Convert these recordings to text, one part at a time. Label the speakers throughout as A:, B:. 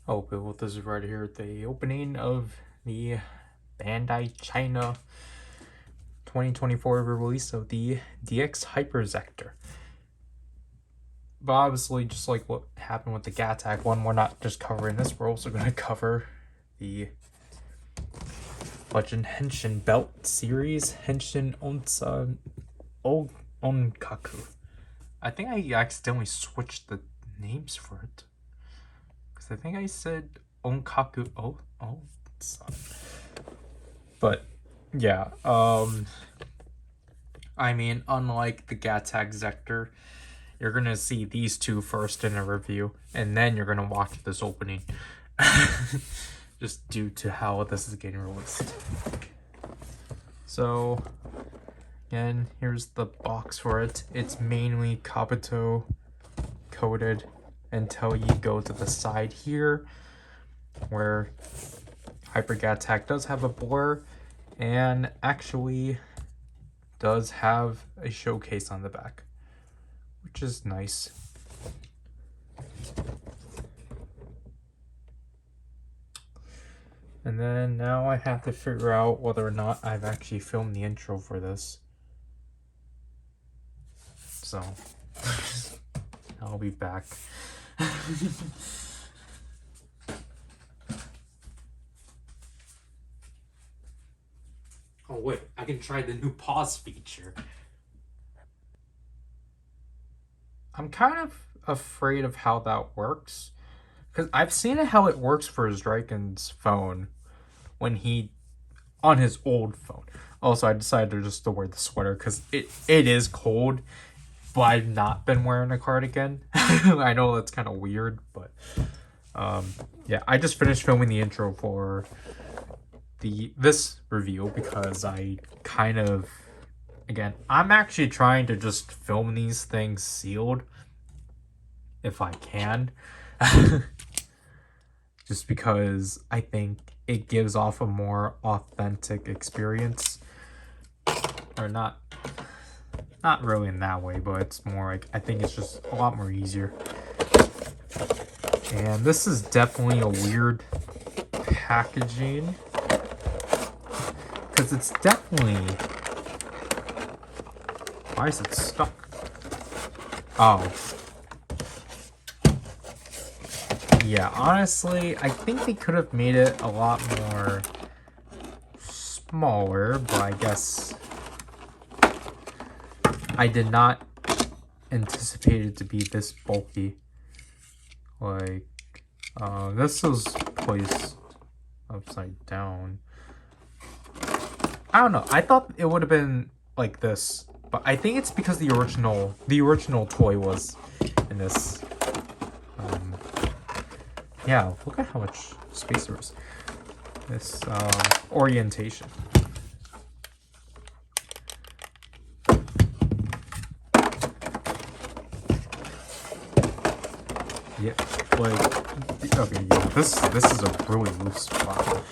A: Oh, Bill, this is right here at the opening of the Bandai China 2024 release of the DX Hyperzector. But obviously, just like what happened with the Gattac one, we're not just covering this, we're also going to cover the Legend Henshin Belt series, Henshin Onkaku. I think I accidentally switched the names for it. Because I think I said Onkaku. But yeah, I mean, unlike the Gattac Zector, you're gonna see these two first in a review, and then you're gonna watch this opening. Just due to how this is getting released. So, again, here's the box for it. It's mainly Kabuto coated until you go to the side here, where Hyper Gattac does have a blur, and actually does have a showcase on the back, which is nice. And then now I have to figure out whether or not I've actually filmed the intro for this. So, I'll be back. Oh wait, I can try the new pause feature. I'm kind of afraid of how that works, because I've seen it how it works for Zdraken's phone when he on his old phone. Also, I decided to wear the sweater because it is cold, but I've not been wearing a cardigan. I know that's kind of weird, but yeah, I just finished filming the intro for this review because I kind of, again, I'm actually trying to just film these things sealed if I can. Just because I think it gives off a more authentic experience. Or not really in that way, but it's more like, I think it's just a lot more easier. And this is definitely a weird packaging, because it's definitely, why is it stuck? Oh. Yeah, honestly, I think they could have made it a lot more smaller, but I guess I did not anticipate it to be this bulky. Like, this was placed upside down. I don't know. I thought it would have been like this, but I think it's because the original toy was in this. Yeah, look at how much space there is. This orientation. Yeah, like, okay, yeah, this is a really loose spot.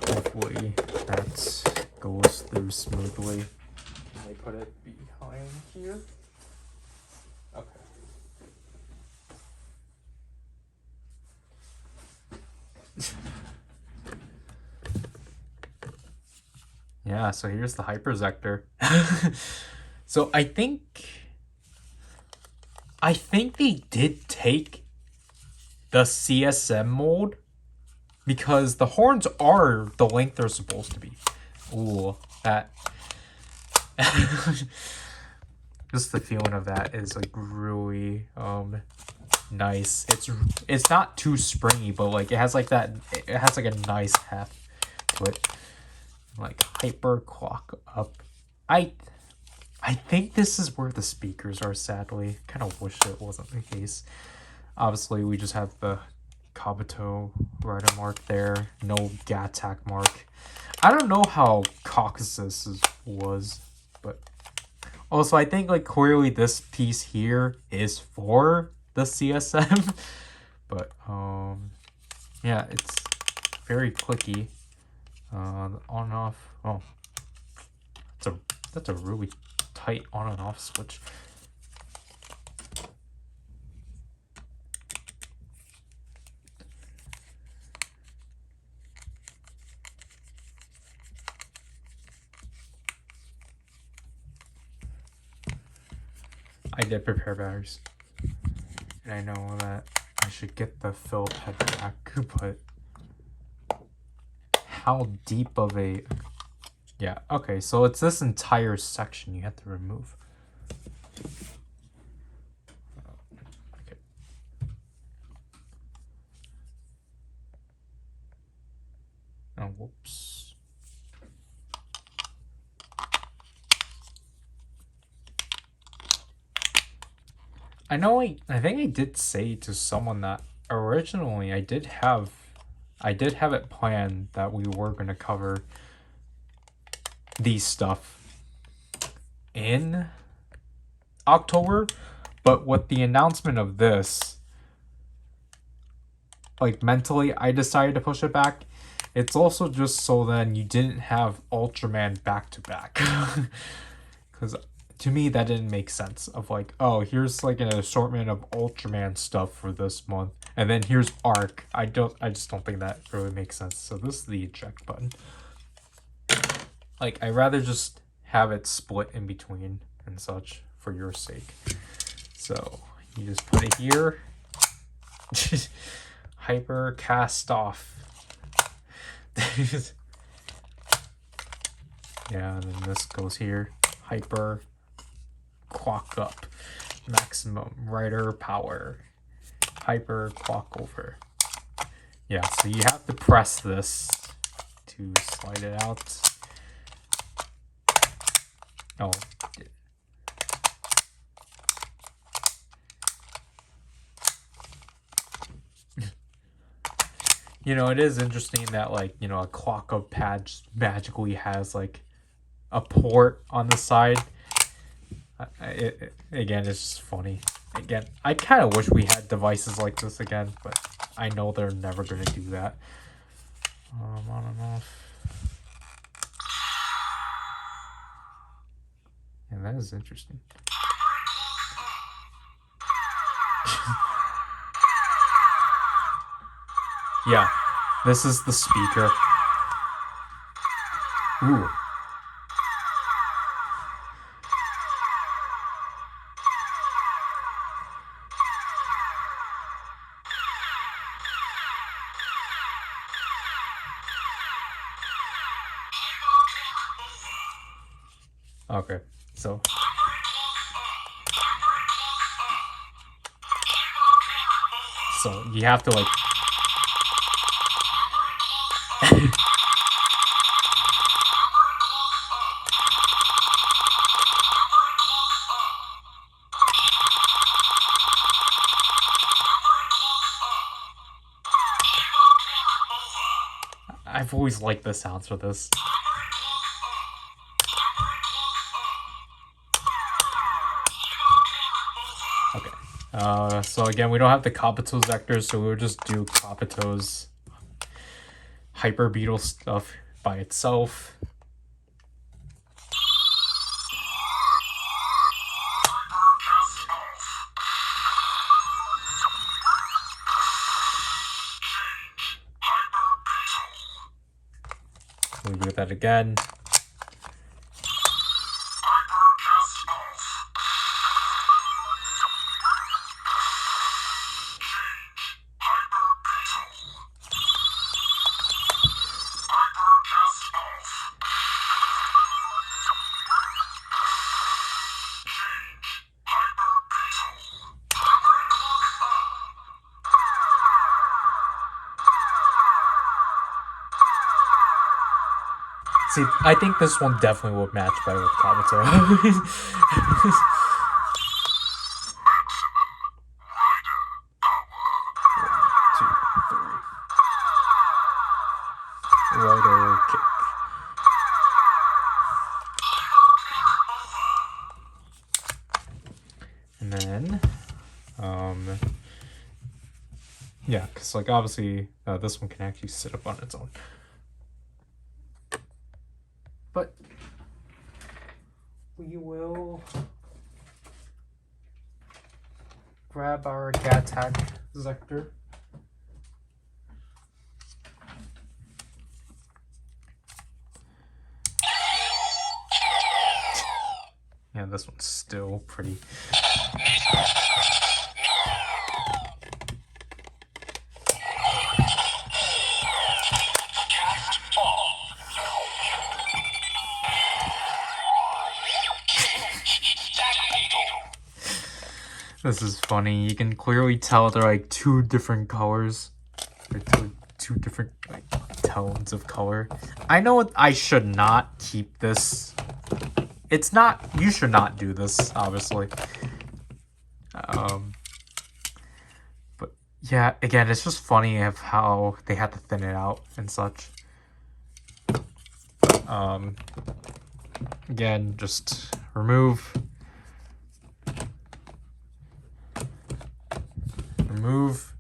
A: Hopefully that goes through smoothly. Let me put it behind here. Okay. Yeah, so here's the Hyperzector. So I think they did take the CSM mold, because the horns are the length they're supposed to be. Ooh, that. Just the feeling of that is like really nice. It's not too springy, but like it has like a nice heft to it. Like hyper clock up. I think this is where the speakers are, sadly. Kind of wish it wasn't the case. Obviously, we just have the Kabuto Ryder mark there. No Gattac mark. I don't know how Caucasus was, but also I think like clearly this piece here is for the CSM, But yeah, it's very clicky. On and off. Oh, that's a really tight on and off switch. I did prepare batteries, and I know that I should get the Philip head back, but how deep of a... Yeah, okay, so it's this entire section you have to remove. Okay. Oh, whoops. I know I think I did say to someone that originally I did have it planned that we were going to cover these stuff in October, but with the announcement of this, like mentally I decided to push it back. It's also just so then you didn't have Ultraman back to back. Cuz to me that didn't make sense of like, oh, here's like an assortment of Ultraman stuff for this month and then here's Arc. I just don't think that really makes sense. So this is the eject button. Like, I'd rather just have it split in between and such for your sake. So you just put it here. Hyper cast off. Yeah, and then this goes here. Hyper clock up. Maximum Ryder power. Hyper clock over. Yeah, so you have to press this to slide it out. Oh. You know, it is interesting that, like, you know, a clock up pad magically has, like, a port on the side. Again, it's just funny. Again, I kind of wish we had devices like this again, but I know they're never going to do that. On and off. And that is interesting. Yeah, this is the speaker. Ooh. Okay, so you have to like I've always liked the sounds for this. Okay. So again, we don't have the Kabuto's vectors, so we'll just do Kabuto's Hyper Beetle stuff by itself. We do that again. See, I think this one definitely would match better with Kabuto. 1, 2, 3. Ryder kick. And then, Yeah, because like obviously this one can actually sit up on its own. But we will grab our Gattac Zector. Yeah, this one's still pretty. This is funny. You can clearly tell they're like two different colors. Or two different like tones of color. I know I should not keep this. It's not. You should not do this, obviously. But yeah, again, it's just funny of how they had to thin it out and such. Again, just remove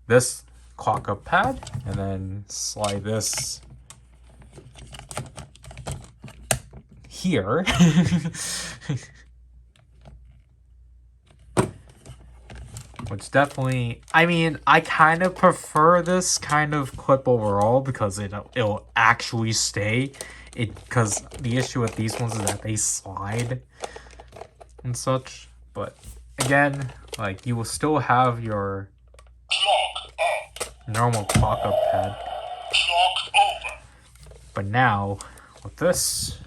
A: this clock up pad and then slide this here. Which definitely, I mean, I kind of prefer this kind of clip overall because it'll actually stay. Because the issue with these ones is that they slide and such. But again, like, you will still have your normal clock up pad. But now, with this,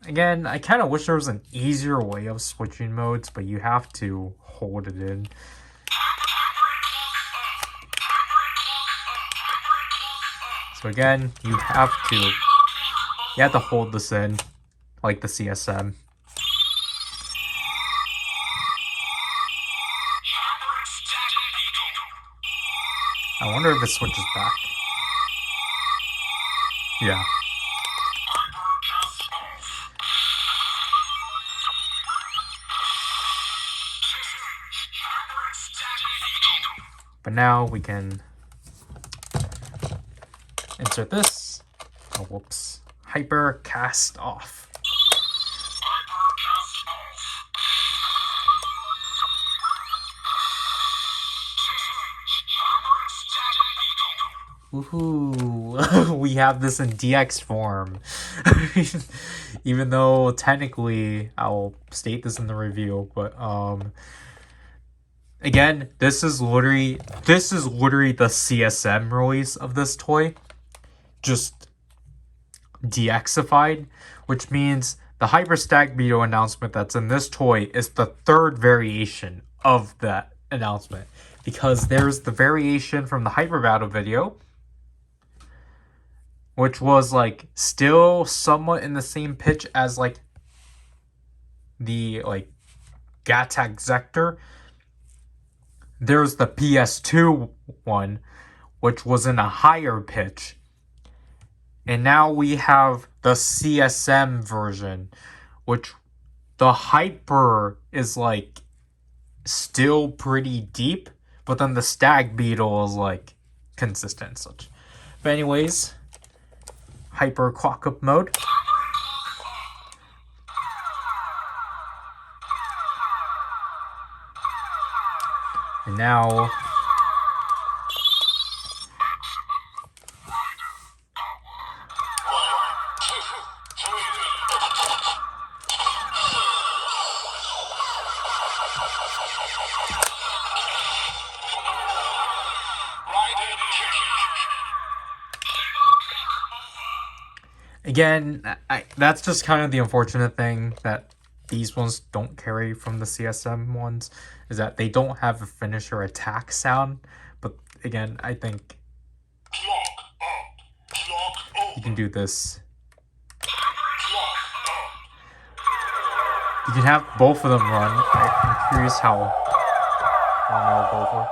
A: again, I kind of wish there was an easier way of switching modes, but you have to hold it in. So again, you have to hold this in, like the CSM. I wonder if it switches back. Yeah. But now we can insert this. Oh, whoops. Hyper cast off. Woohoo! We have this in DX form. Even though technically I'll state this in the review, but again, this is literally the CSM release of this toy. Just DXified, which means the Hyperstack Beetle announcement that's in this toy is the third variation of that announcement. Because there's the variation from the Hyper Battle video, which was like still somewhat in the same pitch as like the like Gattac Zector. There's the PS2 one, which was in a higher pitch. And now we have the CSM version, which the Hyper is like still pretty deep, but then the Stag Beetle is like consistent and such. But anyways, Hyper clock up mode. And now again, that's just kind of the unfortunate thing that these ones don't carry from the CSM ones, is that they don't have a finisher attack sound. But again, I think you can do this. You can have both of them run. I'm curious how long they'll go for.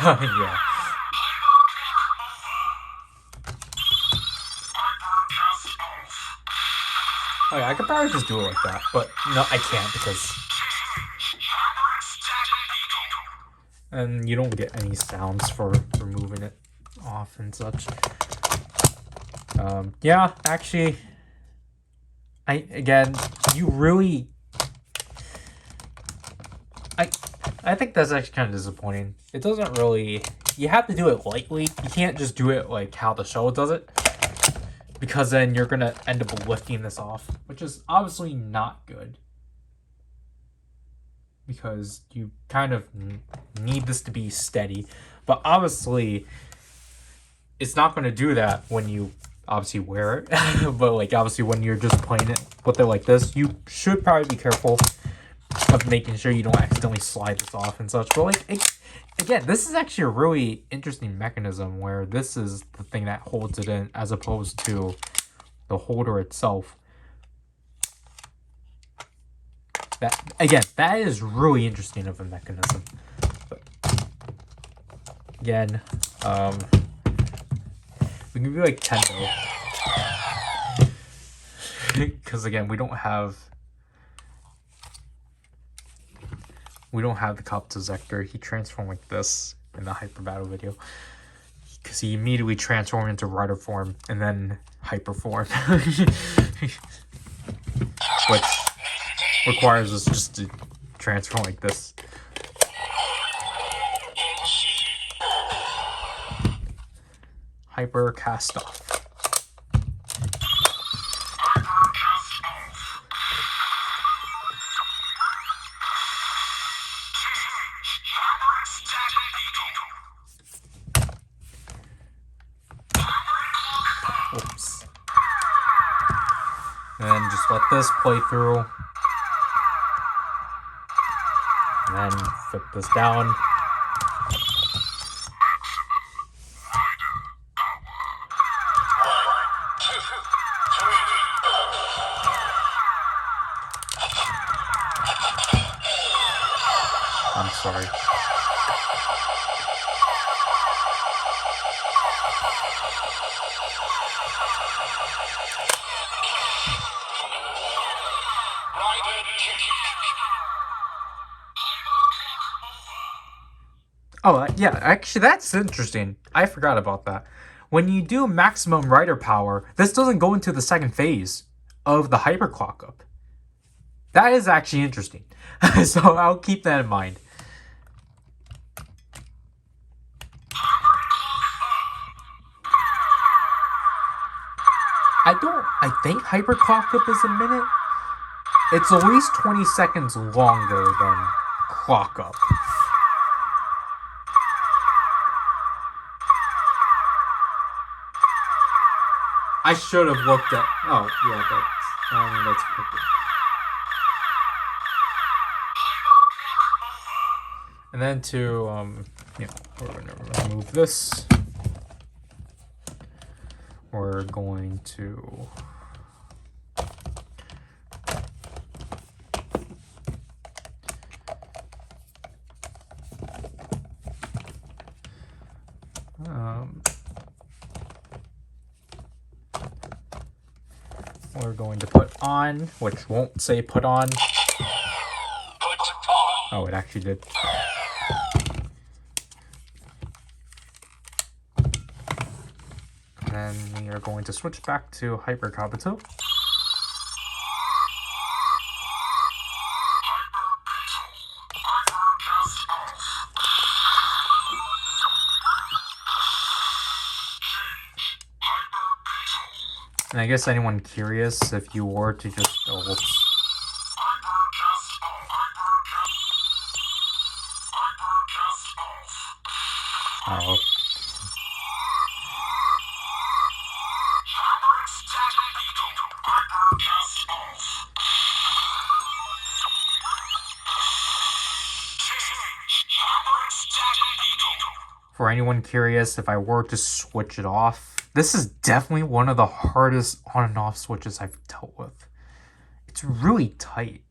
A: Yeah. Oh, yeah, I could probably just do it like that, but no, I can't because... And you don't get any sounds for removing it off and such. Yeah, actually, again, you really... I think that's actually kind of disappointing. It doesn't really... You have to do it lightly. You can't just do it like how the show does it. Because then you're going to end up lifting this off. Which is obviously not good. Because you kind of need this to be steady. But obviously, it's not going to do that when you obviously wear it. But like obviously when you're just playing it with it like this, you should probably be careful of making sure you don't accidentally slide this off and such. But like, again, this is actually a really interesting mechanism where this is the thing that holds it in as opposed to the holder itself. That is really interesting of a mechanism. But again, we can be like 10 though. Because again, we don't have the cop to Zector. He transformed like this in the hyper battle video. Because he immediately transformed into Ryder form and then hyper form. Which requires us just to transform like this. Hyper cast off. Oops. And then just let this play through. And then flip this down. I'm sorry. Oh, yeah, actually, that's interesting. I forgot about that. When you do maximum Ryder power, this doesn't go into the second phase of the hyperclock up. That is actually interesting. So I'll keep that in mind. I think hyperclock up is a minute. It's at least 20 seconds longer than clock up. I should have looked at... Oh, yeah, that's perfect. And then to, we're going to remove this. We're going to... we're going to put on, which won't say put on. Oh, it actually did. And then we are going to switch back to Hyper Kabuto. And I guess anyone curious, if you were to just... Oh, whoops. Oh. For anyone curious, if I were to switch it off, this is definitely one of the hardest on and off switches I've dealt with. It's really tight.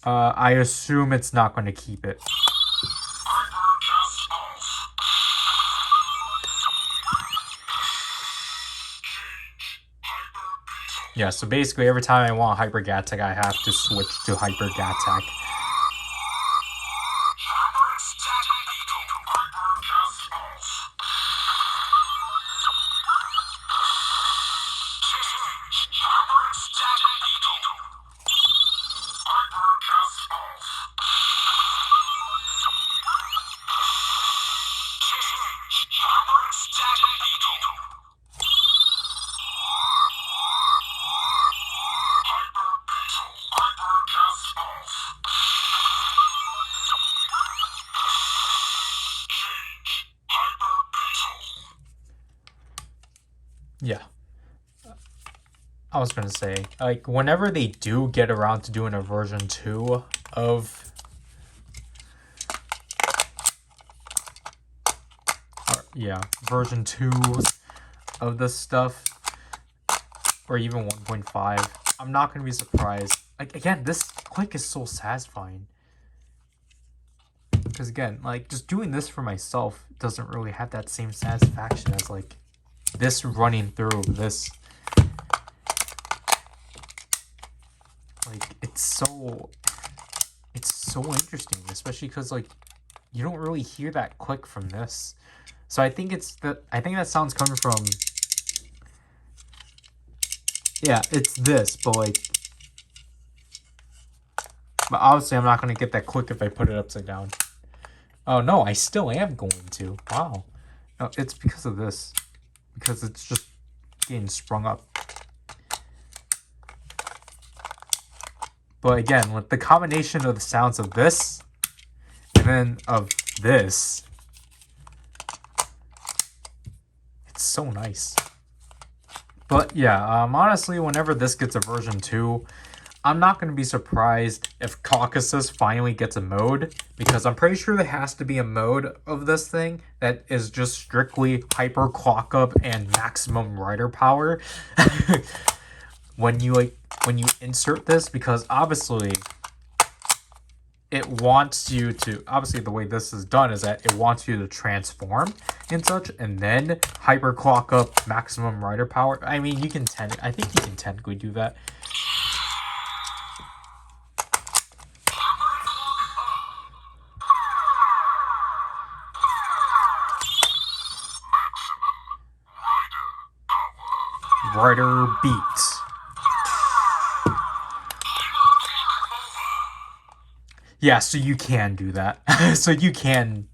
A: I assume it's not going to keep it. Yeah, so basically every time I want Hyper Gattack, I have to switch to Hyper Gattack. Yeah. I was gonna say, like, whenever they do get around to doing a version 2 of... yeah, version 2 of this stuff, or even 1.5, I'm not gonna be surprised. Like, again, this click is so satisfying. Because, again, like, just doing this for myself doesn't really have that same satisfaction as, like, this running through this. Like, it's so interesting, especially because, like, you don't really hear that click from this. So I think that sound's coming from, yeah, it's this, but like, but obviously I'm not going to get that click if I put it upside down. Oh no, I still am going to. Wow. No, it's because of this. Because it's just getting sprung up. But again, with the combination of the sounds of this and then of this, it's so nice. But yeah, honestly, whenever this gets a version 2, I'm not going to be surprised if Caucasus finally gets a mode, because I'm pretty sure there has to be a mode of this thing that is just strictly hyper clock up and maximum Ryder power when you insert this, because obviously it wants you to, obviously the way this is done is that it wants you to transform and such, and then hyper clock up maximum Ryder power. I mean, I think you can technically do that. Ryder beats. Yeah, so you can do that. So you can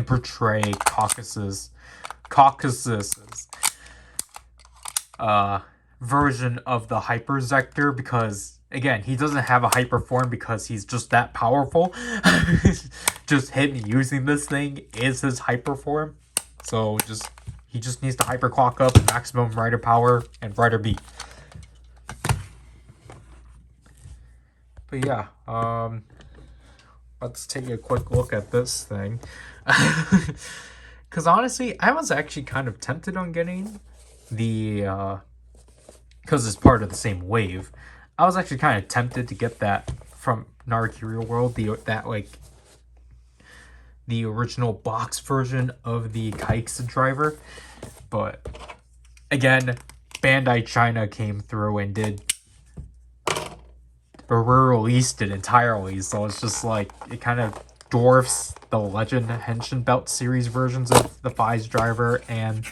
A: portray Caucasus's version of the Hyper Zector, because again, he doesn't have a hyper form because he's just that powerful. Just him using this thing is his hyper form. So he just needs to hyper clock up, maximum Ryder power, and Ryder beat. But yeah, let's take a quick look at this thing. Because honestly, I was actually kind of tempted on getting the, because it's part of the same wave. I was actually kind of tempted to get that from Naruki World, the original box version of the Kaixa driver. But again, Bandai China came through and released it entirely, so it's just like, it kind of dwarfs the Legend Henshin Belt series versions of the Fi's driver and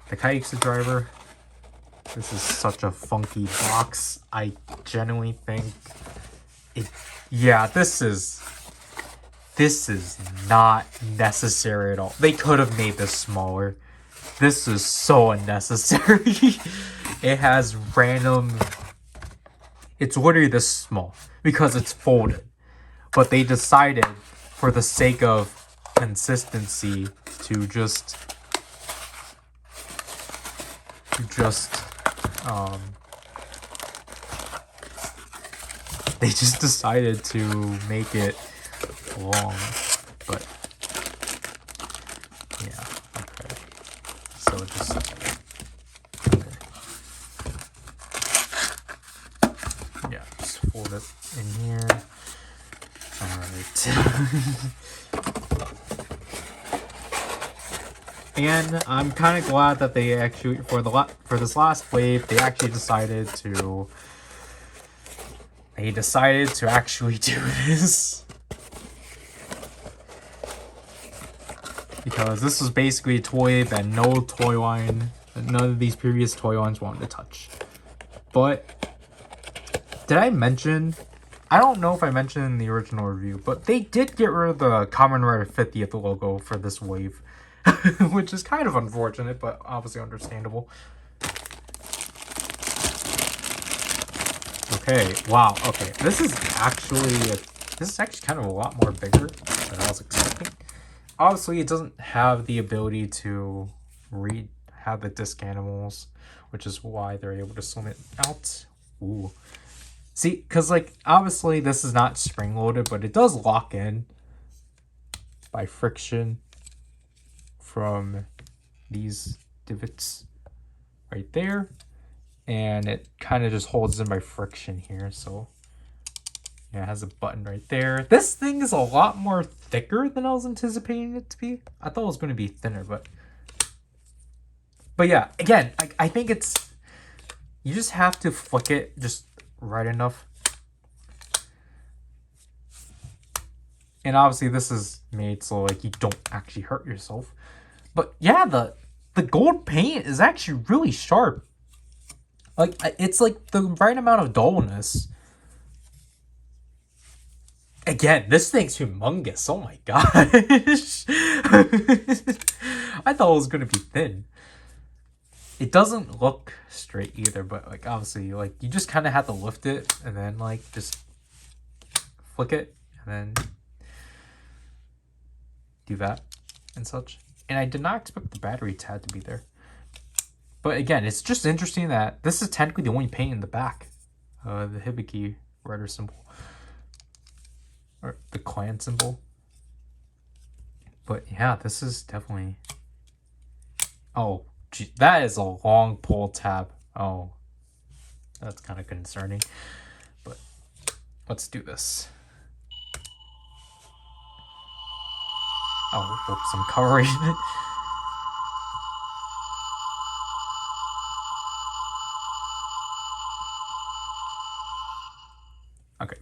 A: the Kaixa driver. This is such a funky box. I genuinely think this is not necessary at all. They could have made this smaller. This is so unnecessary. It has random... It's literally this small because it's folded. But they decided, for the sake of consistency, to just they just decided to make it long. But yeah, okay. So just yeah, just fold it in here. Alright. And I'm kind of glad that they actually, for this last wave, they actually decided to actually do this. Because this was basically a toy that no toy line, none of these previous toy lines wanted to touch. But did I mention? I don't know if I mentioned in the original review, but they did get rid of the Kamen Rider 50 at the logo for this wave, which is kind of unfortunate, but obviously understandable. Okay, wow. Okay, this is actually kind of a lot more bigger than I was expecting. Obviously, it doesn't have the ability to have the disc animals, which is why they're able to swim it out. Ooh. See, because, like, obviously this is not spring-loaded, but it does lock in by friction from these divots right there. And it kind of just holds in by friction here, so... yeah, it has a button right there. This thing is a lot more thicker than I was anticipating it to be. I thought it was going to be thinner, but yeah, again, I think it's... you just have to flick it just right enough. And obviously this is made so like you don't actually hurt yourself. But yeah, the gold paint is actually really sharp. Like, it's like the right amount of dullness. Again, this thing's humongous. Oh my gosh. I thought it was going to be thin. It doesn't look straight either, but like obviously, like you just kind of have to lift it and then like just flick it and then do that and such. And I did not expect the battery tab to be there. But again, it's just interesting that this is technically the only paint in the back. The Hibiki Ryder symbol. Or the clan symbol. But yeah, this is definitely... oh, gee, that is a long pull tab. Oh, that's kind of concerning. But let's do this. Oh, oops, I'm covering it. Okay.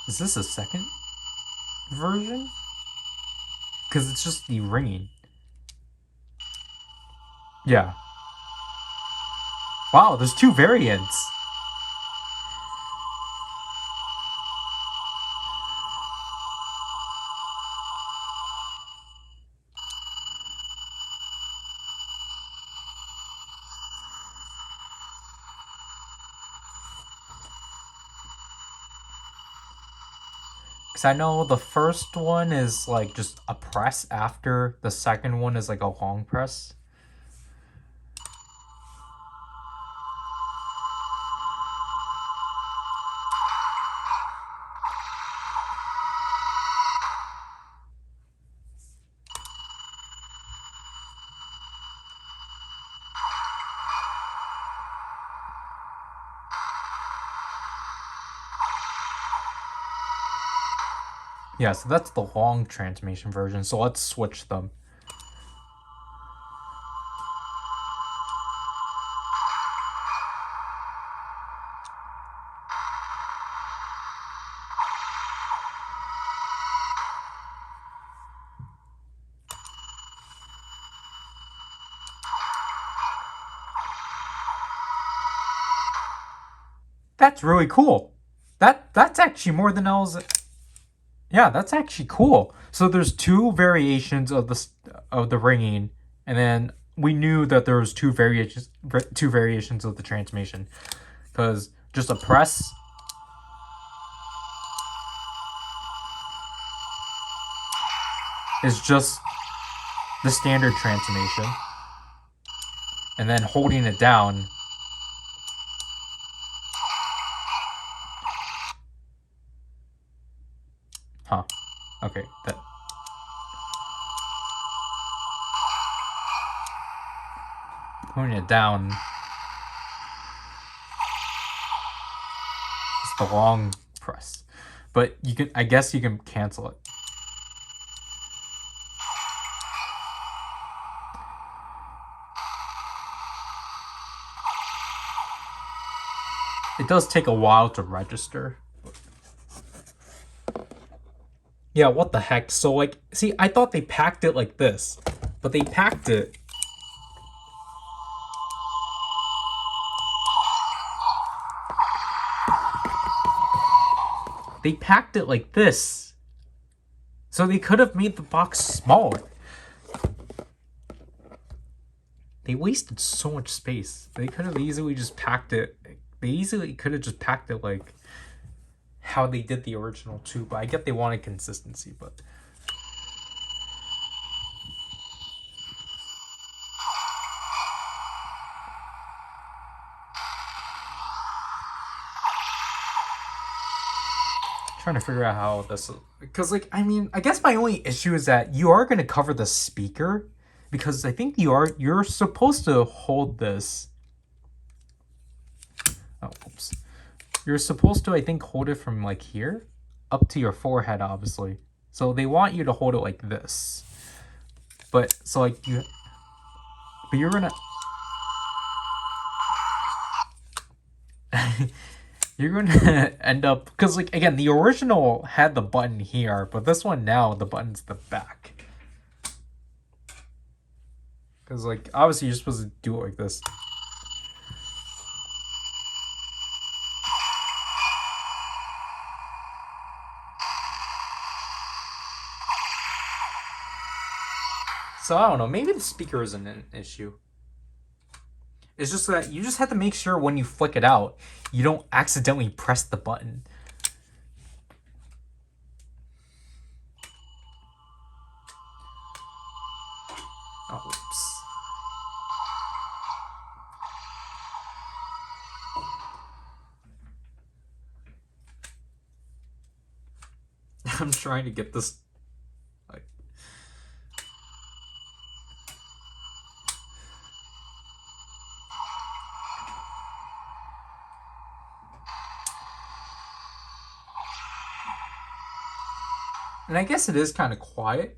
A: Is this a second version? Because it's just the ringing. Yeah. Wow, there's two variants. Because I know the first one is like just a press after the second one is like a long press. Yeah, so that's the long transmission version. So let's switch them. That's really cool. That's actually more than I was... yeah, that's actually cool. So there's two variations of the ringing, and then we knew that there was two variations of the transmission, because just a press is just the standard transmission, and then holding it down. Huh. Okay. Putting it down. It's the long press. But you can, I guess you can cancel it. It does take a while to register. Yeah, what the heck? So, like, see, I thought they packed it like this, but they packed it. They packed it like this. So they could have made the box smaller. They wasted so much space. They could have easily just packed it. They easily could have just packed it like how they did the original too, but I get they wanted consistency, but trying to figure out how this, because like, I mean, I guess my only issue is that you are going to cover the speaker, because I think you're supposed to hold this. Oh, oops. You're supposed to, I think, hold it from like here up to your forehead, obviously. So they want you to hold it like this. But so like you, but you're gonna you're gonna end up, because like again, the original had the button here, but this one now the button's the back. Because like obviously you're supposed to do it like this. So I don't know, maybe the speaker isn't an issue. It's just that you just have to make sure when you flick it out, you don't accidentally press the button. Oh, oops. I'm trying to get this like and I guess it is kind of quiet.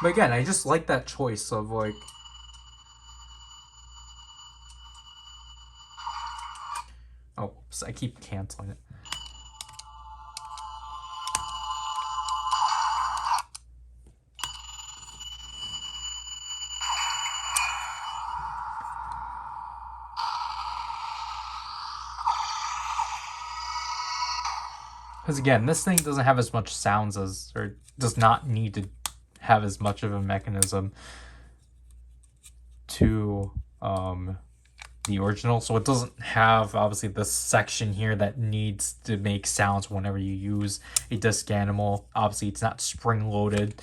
A: But again, I just like that choice of like oh, oops, I keep canceling it. Because again, this thing doesn't have as much sounds as, or does not need to have as much of a mechanism to the original. So it doesn't have obviously this section here that needs to make sounds whenever you use a disc animal. Obviously it's not spring loaded.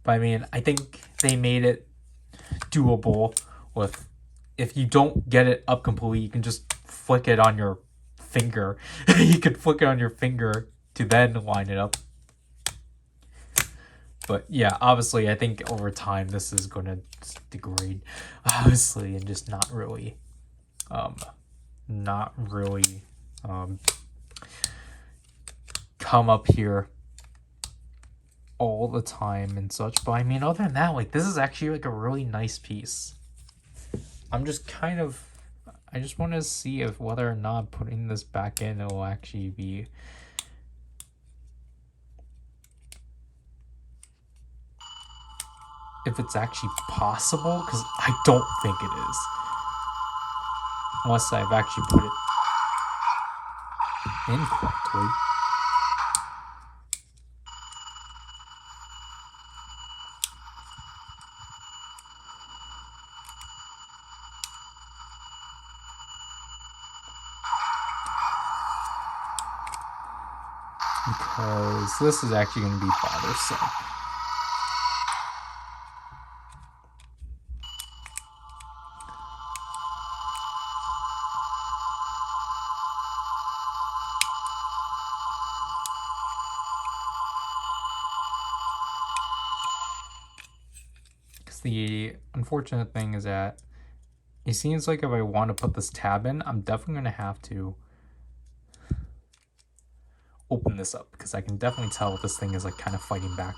A: But I mean, I think they made it doable with, if you don't get it up completely, you can just flick it on your finger. You could flick it on your finger to then line it up. But yeah, obviously, I think over time this is going to degrade, obviously, and just not really come up here all the time and such. But I mean, other than that, like, this is actually like a really nice piece. I'm just kind of, I just want to see if whether or not putting this back in, it will actually be if it's actually possible, because I don't think it is. Unless I've actually put it in correctly. Because this is actually going to be bothersome. the unfortunate thing is that it seems like if I want to put this tab in, I'm definitely going to have to open this up because I can definitely tell this thing is like kind of fighting back.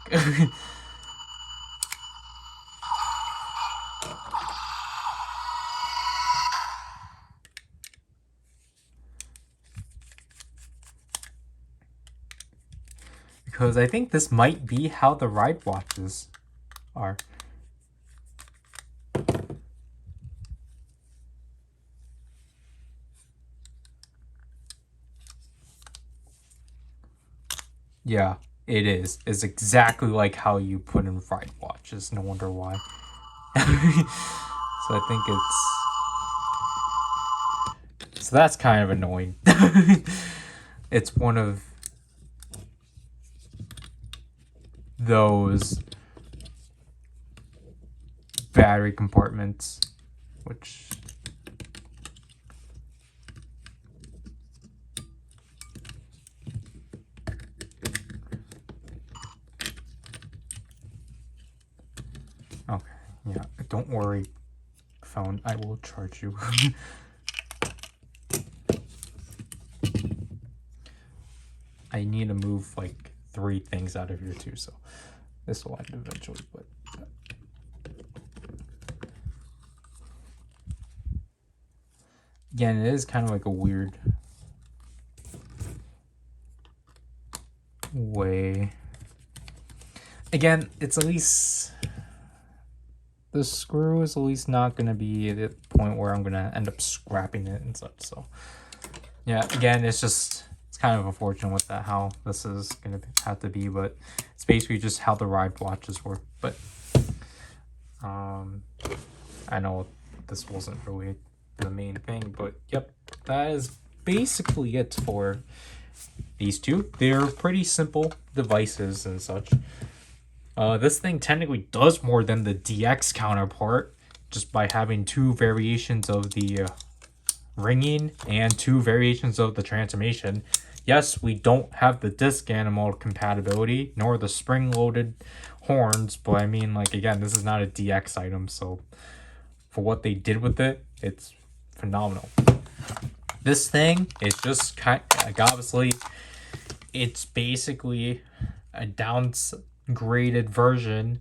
A: Because I think this might be how the ride watches are. Yeah, it is. It's exactly like how you put in ride watches. No wonder why. So I think it's... So that's kind of annoying. It's one of those battery compartments, which... Okay, yeah, don't worry, phone, I will charge you. I need to move like 3 things out of here too, so this will end eventually, but... Again, it is kind of like a weird way. Again, it's at least... The screw is at least not going to be at the point where I'm going to end up scrapping it and such, so... Yeah, again, it's kind of unfortunate with that, how this is going to have to be, but it's basically just how the ride watches work, but... I know this wasn't really the main thing, but yep, that is basically it for these two. They're pretty simple devices and such. This thing technically does more than the DX counterpart just by having 2 variations of the ringing and 2 variations of the transformation. Yes, we don't have the disc animal compatibility nor the spring-loaded horns, but I mean, like, again, this is not a DX item, so for what they did with it, it's phenomenal. This thing is just kind of, like, obviously, it's basically a downgraded version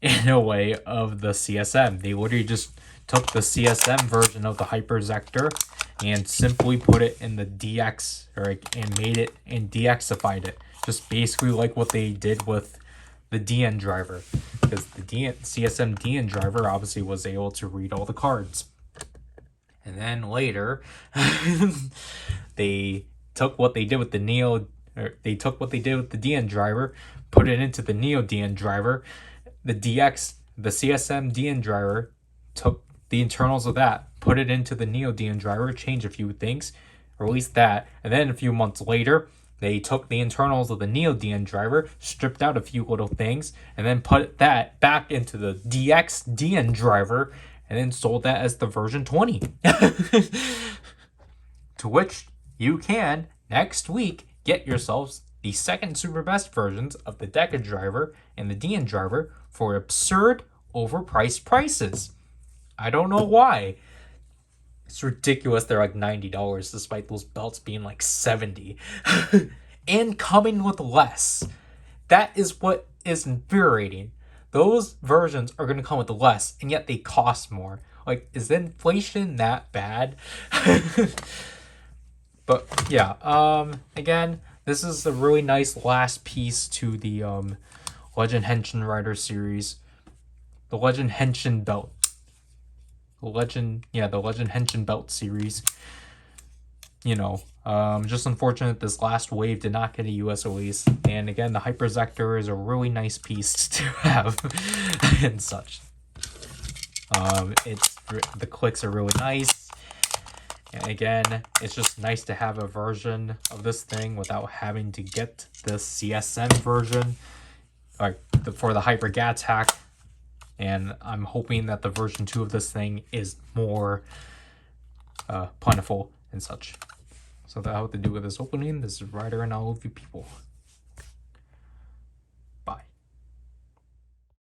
A: in a way of the CSM. They literally just took the CSM version of the Hyperzector and simply put it in the DX, and made it and DXified it. Just basically like what they did with the DN driver, because the CSM DN driver obviously was able to read all the cards. And then later, they took what they did with the they took what they did with the DN driver, put it into the Neo DN driver. The CSM DN driver took the internals of that, put it into the Neo DN driver, changed a few things, released that, and then a few months later, they took the internals of the Neo DN driver, stripped out a few little things, and then put that back into the DX DN driver, and then sold that as the version 20. To which you can, next week, get yourselves the second super best versions of the Deca driver and the DN driver for absurd, overpriced prices. I don't know why. It's ridiculous they're like $90 despite those belts being like $70. And coming with less. That is what is infuriating. Those versions are going to come with less, and yet they cost more. Like, is inflation that bad? But yeah, again, this is a really nice last piece to the Legend Henshin Rider series. The Legend Henshin belt. The Legend Henshin belt series. You know, just unfortunate this last wave did not get a US release. And again, the Hyperzector is a really nice piece to have and such. The clicks are really nice. And again, it's just nice to have a version of this thing without having to get the CSM version for the Hyper Gattack. And I'm hoping that the version 2 of this thing is more plentiful and such. So that what to do with this opening. This is Ryder and all of you people.